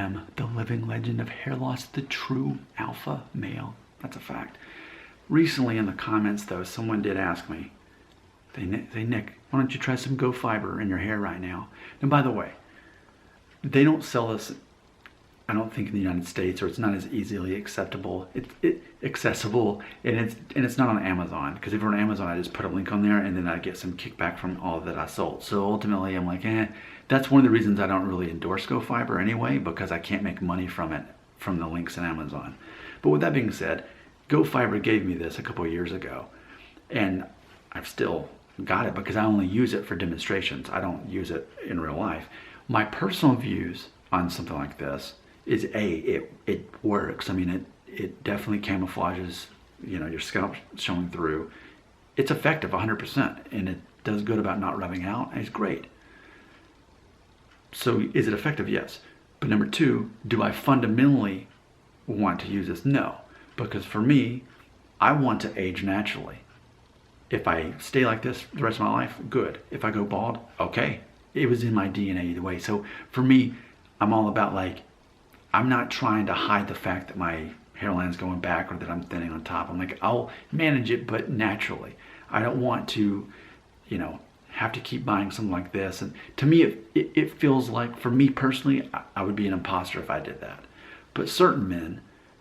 am the living legend of hair loss, the true alpha male. That's a fact. Recently in the comments though, someone did ask me, Nick, why don't you try some Gofyber in your hair right now? And by the way, they don't sell this, I don't think, in the United States, or it's not as easily accessible. Accessible, and it's not on Amazon, because if you're on Amazon, I just put a link on there, and then I get some kickback from all that I sold. So ultimately, I'm like, that's one of the reasons I don't really endorse Gofyber anyway, because I can't make money from it, from the links in Amazon. But with that being said, Gofyber gave me this a couple of years ago, and I've still got it because I only use it for demonstrations. I don't use it in real life. My personal views on something like this is it works. I mean, it definitely camouflages, your scalp showing through. It's effective 100%, and it does good about not rubbing out, and it's great. So is it effective? Yes. But number two, do I fundamentally want to use this? No, because for me, I want to age naturally. If I stay like this the rest of my life, good. If I go bald, okay. It was in my DNA either way. So for me, I'm all about, like, I'm not trying to hide the fact that my hairline's going back or that I'm thinning on top. I'm like, I'll manage it, but naturally. I don't want to, have to keep buying something like this. And to me, it feels like, for me personally, I would be an imposter if I did that. But certain men,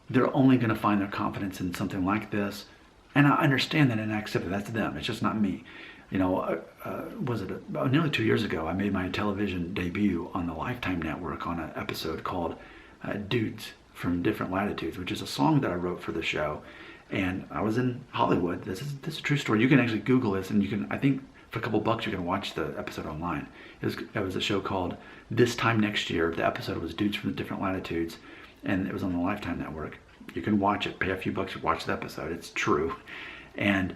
they're only going to find their confidence in something like this. And I understand that and I accept it. That's them. It's just not me. Was it nearly 2 years ago, I made my television debut on the Lifetime Network on an episode called Dudes from Different Latitudes, which is a song that I wrote for the show. And I was in Hollywood. This is a true story. You can actually Google this, and you can, I think for a couple bucks, you can watch the episode online. It was a show called This Time Next Year. The episode was Dudes from Different Latitudes, and it was on the Lifetime Network. You can watch it, pay a few bucks, watch the episode. It's true. And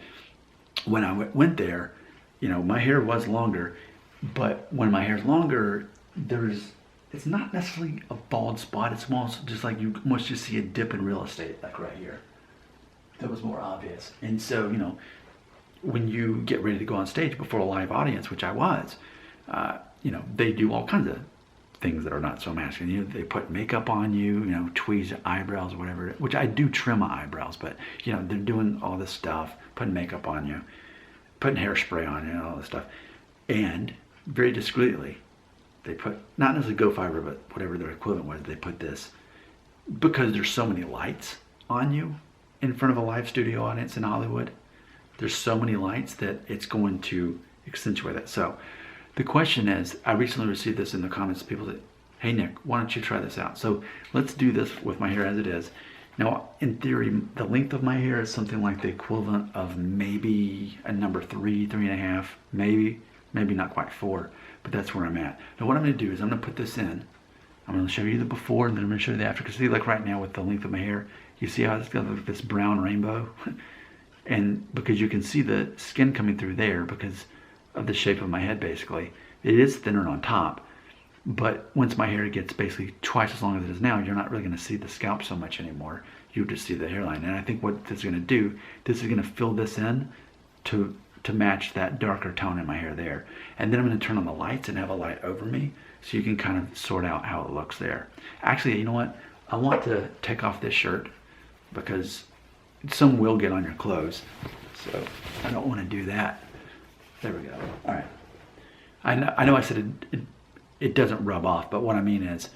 when I went there, my hair was longer, but when my hair's longer, it's not necessarily a bald spot. It's almost just like you almost just see a dip in real estate, like right here. That was more obvious. And so, when you get ready to go on stage before a live audience, which I was, they do all kinds of things that are not so masculine. They put makeup on you, tweeze your eyebrows, whatever, which I do trim my eyebrows, but, they're doing all this stuff, putting makeup on you, putting hairspray on you, and all this stuff. And very discreetly, they put, not necessarily Gofyber, but whatever their equivalent was, they put this, because there's so many lights on you in front of a live studio audience in Hollywood. There's so many lights that it's going to accentuate that. So the question is, I recently received this in the comments. People said, hey Nick, why don't you try this out? So let's do this with my hair as it is. Now, in theory, the length of my hair is something like the equivalent of maybe a number 3, 3.5, maybe not quite 4, but that's where I'm at. Now what I'm gonna do is I'm gonna put this in. I'm gonna show you the before and then I'm gonna show you the after. Because see, like right now with the length of my hair, you see how it's got like this brown rainbow? And because you can see the skin coming through there because of the shape of my head, basically. It is thinner on top, but once my hair gets basically twice as long as it is now, you're not really gonna see the scalp so much anymore. You just see the hairline. And I think what this is gonna do, this is gonna fill this in to match that darker tone in my hair there. And then I'm gonna turn on the lights and have a light over me so you can kind of sort out how it looks there. Actually, you know what? I want to take off this shirt because some will get on your clothes. So I don't wanna do that. There we go. All right. I know I said it doesn't rub off, but what I mean is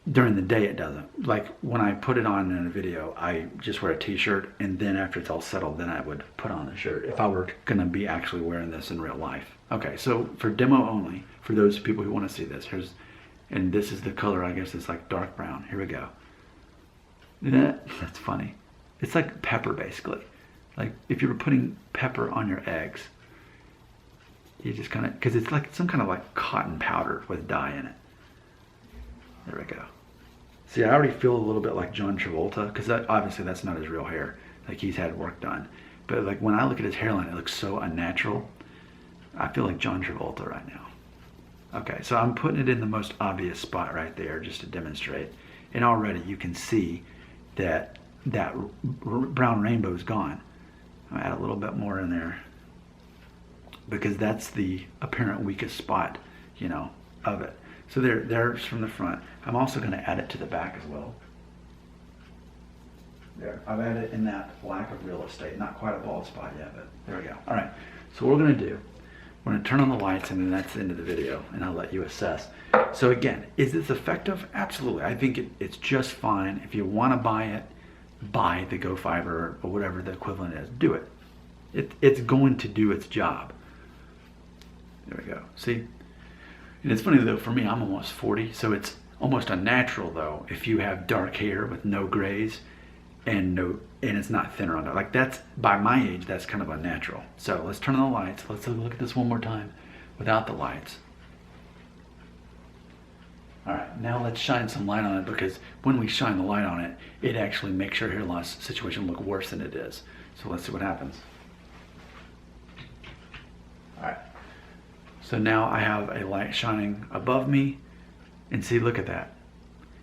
during the day it doesn't. Like when I put it on in a video, I just wear a t-shirt, and then after it's all settled, then I would put on the shirt if I were gonna be actually wearing this in real life. Okay, so for demo only, for those people who wanna see this, and this is the color, I guess it's like dark brown. Here we go. That's funny. It's like pepper, basically. Like if you were putting pepper on your eggs, you just kind of, because it's like some kind of like cotton powder with dye in it. There we go. See, I already feel a little bit like John Travolta, because obviously that's not his real hair. Like he's had work done. But like when I look at his hairline, it looks so unnatural. I feel like John Travolta right now. Okay, so I'm putting it in the most obvious spot right there just to demonstrate. And already you can see that brown rainbow is gone. I'll add a little bit more in there because that's the apparent weakest spot, of it. So there's from the front. I'm also going to add it to the back as well. There, I've added it in that lack of real estate. Not quite a bald spot yet, but there we go. All right, so what we're going to do, we're going to turn on the lights, and then that's the end of the video, and I'll let you assess. So again, is this effective? Absolutely. I think it's just fine. If you want to buy it, buy the Gofyber or whatever the equivalent is. Do it. It's going to do its job. There we go. See? And it's funny though, for me, I'm almost 40, so it's almost unnatural though if you have dark hair with no grays and it's not thinner on there. Like that's, by my age, that's kind of unnatural. So let's turn on the lights. Let's look at this one more time without the lights. All right, now let's shine some light on it, because when we shine the light on it, it actually makes your hair loss situation look worse than it is. So let's see what happens. All right, so now I have a light shining above me, and see, look at that.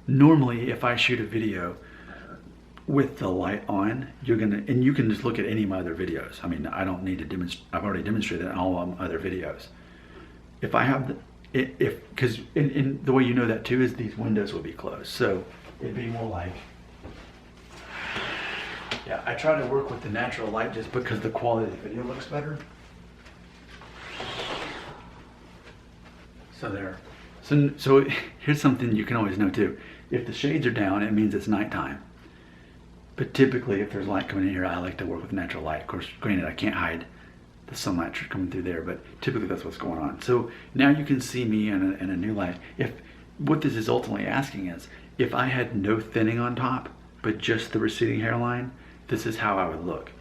Normally, if I shoot a video with the light on, and you can just look at any of my other videos. I mean, I don't need to demonstrate, I've already demonstrated in all of my other videos. If I have because in the way you know that too is these windows will be closed, so it'd be more like, yeah, I try to work with the natural light just because the quality of the video looks better. So there. So here's something you can always know too. If the shades are down, it means it's nighttime. But typically, if there's light coming in here, I like to work with natural light. Of course, granted, I can't hide the sunlight coming through there, but typically that's what's going on. So now you can see me in a new light. What this is ultimately asking is, if I had no thinning on top, but just the receding hairline, this is how I would look.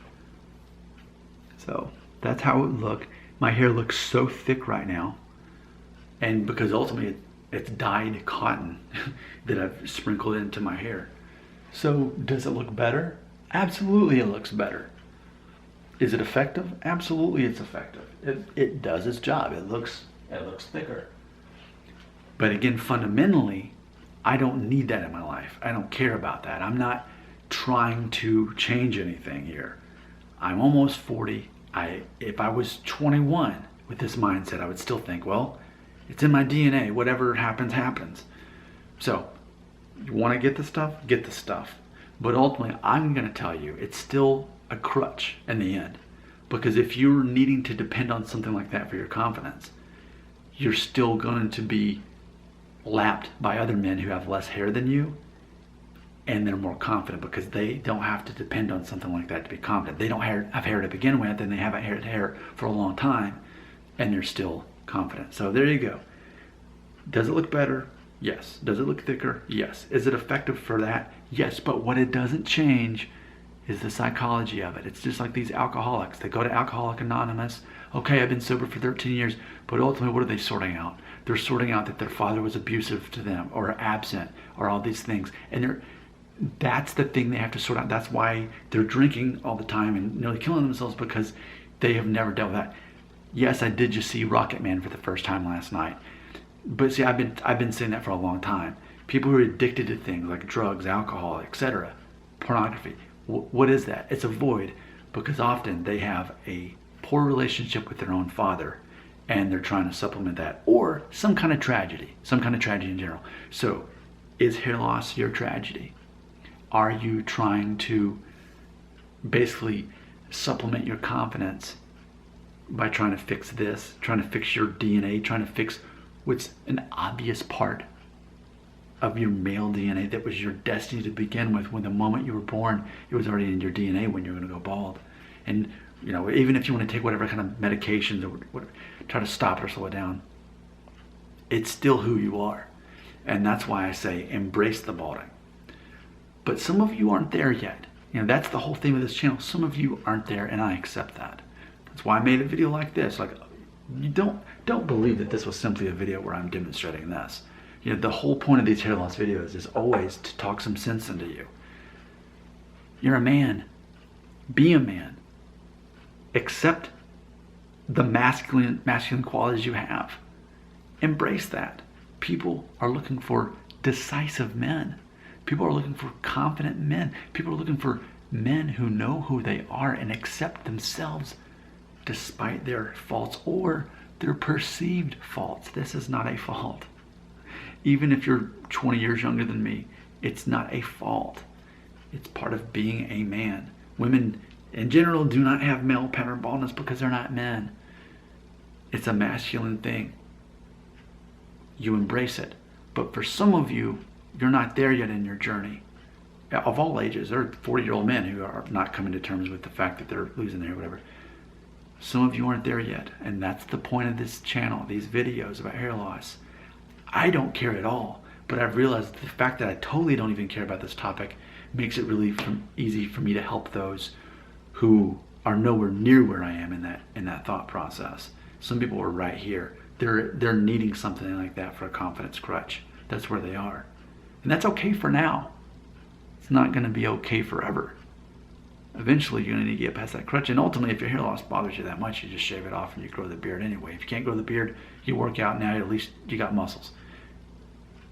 So that's how it would look. My hair looks so thick right now, and because ultimately it's dyed cotton that I've sprinkled into my hair. So does it look better? Absolutely it looks better. Is it effective? Absolutely it's effective. It does its job. It looks thicker. But again, fundamentally, I don't need that in my life. I don't care about that. I'm not trying to change anything here. I'm almost 40. If I was 21 with this mindset, I would still think, well, it's in my DNA. Whatever happens, happens. So you want to get the stuff? Get the stuff. But ultimately, I'm going to tell you, it's still a crutch in the end. Because if you're needing to depend on something like that for your confidence, you're still going to be lapped by other men who have less hair than you, and they're more confident because they don't have to depend on something like that to be confident. They don't have hair to begin with, and they haven't had hair for a long time, and they're still confident. So there you go. Does it look better? Yes. Does it look thicker? Yes. Is it effective for that? Yes. But what it doesn't change is the psychology of it. It's just like these alcoholics. They go to Alcoholics Anonymous. Okay, I've been sober for 13 years, but ultimately, what are they sorting out? They're sorting out that their father was abusive to them, or absent, or all these things. And that's the thing they have to sort out. That's why they're drinking all the time and nearly killing themselves, because they have never dealt with that. Yes, I did just see Rocket Man for the first time last night. But see, I've been saying that for a long time. People who are addicted to things like drugs, alcohol, etc., pornography. What is that? It's a void, because often they have a poor relationship with their own father, and they're trying to supplement that, or some kind of tragedy in general. So is hair loss your tragedy? Are you trying to basically supplement your confidence by trying to fix this, trying to fix your DNA, trying to fix what's an obvious part of your male DNA that was your destiny to begin with? When the moment you were born, it was already in your DNA when you're going to go bald. And even if you want to take whatever kind of medications or whatever, try to stop it or slow it down, it's still who you are. And that's why I say embrace the balding. But some of you aren't there yet. That's the whole theme of this channel. Some of you aren't there, and I accept that. That's why I made a video like this. Like, you don't believe that this was simply a video where I'm demonstrating this. The whole point of these hair loss videos is always to talk some sense into you. You're a man. Be a man. Accept the masculine qualities you have. Embrace that. People are looking for decisive men. People are looking for confident men. People are looking for men who know who they are and accept themselves despite their faults or their perceived faults. This is not a fault. Even if you're 20 years younger than me, it's not a fault. It's part of being a man. Women in general do not have male pattern baldness because they're not men. It's a masculine thing. You embrace it. But for some of you, you're not there yet in your journey. Of all ages, there are 40-year-old men who are not coming to terms with the fact that they're losing their hair, whatever. Some of you aren't there yet, and that's the point of this channel, these videos about hair loss. I don't care at all, but I've realized the fact that I totally don't even care about this topic makes it really easy for me to help those who are nowhere near where I am in that thought process. Some people are right here. They're needing something like that for a confidence crutch. That's where they are. And that's okay for now. It's not going to be okay forever. Eventually, you're going to need to get past that crutch. And ultimately, if your hair loss bothers you that much, you just shave it off and you grow the beard anyway. If you can't grow the beard, you work out now, at least you got muscles.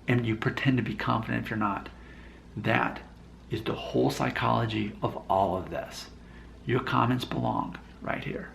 And you pretend to be confident if you're not. That is the whole psychology of all of this. Your comments belong right here.